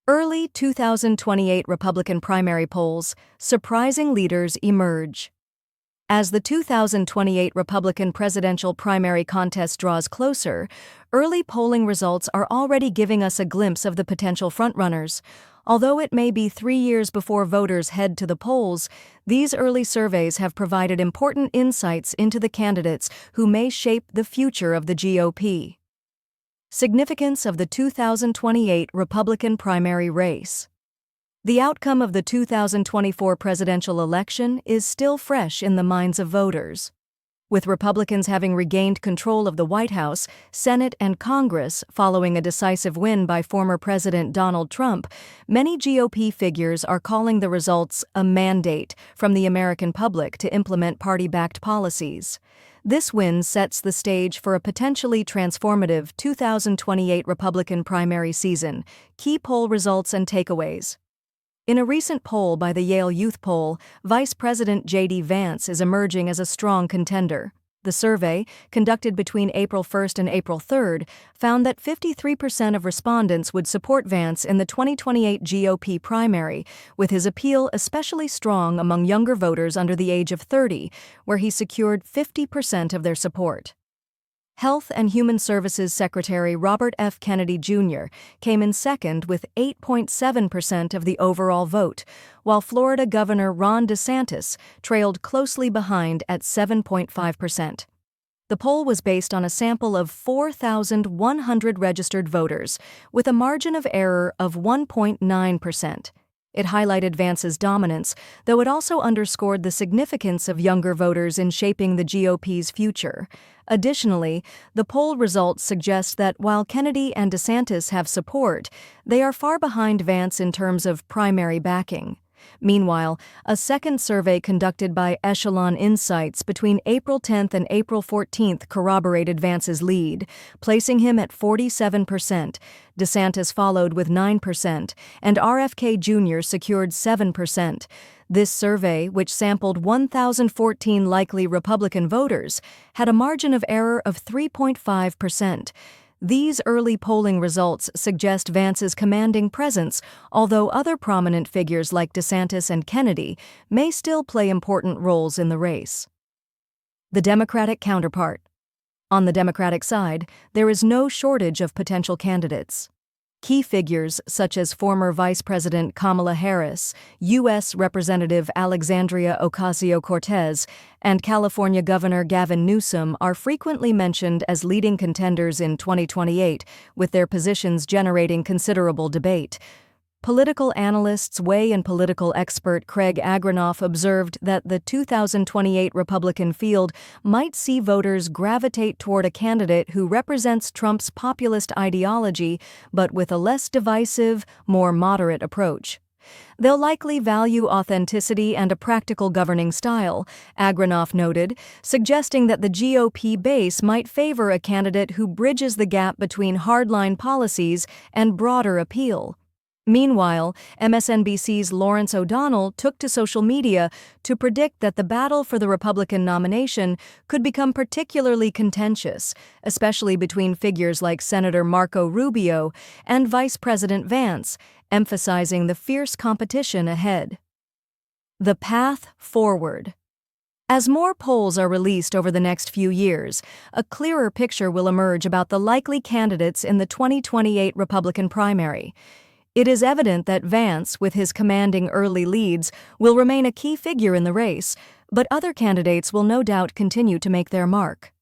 Early 2028 Republican primary polls, surprising leaders emerge. As the 2028 Republican presidential primary contest draws closer, early polling results are already giving us a glimpse of the potential frontrunners. Although it may be 3 years before voters head to the polls, these early surveys have provided important insights into the candidates who may shape the future of the GOP. Significance of the 2028 Republican primary race. The outcome of the 2024 presidential election is still fresh in the minds of voters. With Republicans having regained control of the White House, Senate, and Congress following a decisive win by former President Donald Trump, many GOP figures are calling the results a mandate from the American public to implement party-backed policies. This win sets the stage for a potentially transformative 2028 Republican primary season. Key poll results and takeaways. In a recent poll by the Yale Youth Poll, Vice President J.D. Vance is emerging as a strong contender. The survey, conducted between April 1st and April 3rd, found that 53% of respondents would support Vance in the 2028 GOP primary, with his appeal especially strong among younger voters under the age of 30, where he secured 50% of their support. Health and Human Services Secretary Robert F. Kennedy Jr. came in second with 8.7% of the overall vote, while Florida Governor Ron DeSantis trailed closely behind at 7.5%. The poll was based on a sample of 4,100 registered voters, with a margin of error of 1.9%. It highlighted Vance's dominance, though it also underscored the significance of younger voters in shaping the GOP's future. Additionally, the poll results suggest that while Kennedy and DeSantis have support, they are far behind Vance in terms of primary backing. Meanwhile, a second survey conducted by Echelon Insights between April 10th and April 14th corroborated Vance's lead, placing him at 47%. DeSantis followed with 9%, and RFK Jr. secured 7%. This survey, which sampled 1,014 likely Republican voters, had a margin of error of 3.5%. These early polling results suggest Vance's commanding presence, although other prominent figures like DeSantis and Kennedy may still play important roles in the race. The Democratic counterpart. On the Democratic side, there is no shortage of potential candidates. Key figures such as former Vice President Kamala Harris, U.S. Representative Alexandria Ocasio-Cortez, and California Governor Gavin Newsom are frequently mentioned as leading contenders in 2028, with their positions generating considerable debate. Political analysts Way and political expert Craig Agranoff observed that the 2028 Republican field might see voters gravitate toward a candidate who represents Trump's populist ideology but with a less divisive, more moderate approach. They'll likely value authenticity and a practical governing style, Agranoff noted, suggesting that the GOP base might favor a candidate who bridges the gap between hardline policies and broader appeal. Meanwhile, MSNBC's Lawrence O'Donnell took to social media to predict that the battle for the Republican nomination could become particularly contentious, especially between figures like Senator Marco Rubio and Vice President Vance, emphasizing the fierce competition ahead. The path forward. As more polls are released over the next few years, a clearer picture will emerge about the likely candidates in the 2028 Republican primary. It is evident that Vance, with his commanding early leads, will remain a key figure in the race, but other candidates will no doubt continue to make their mark.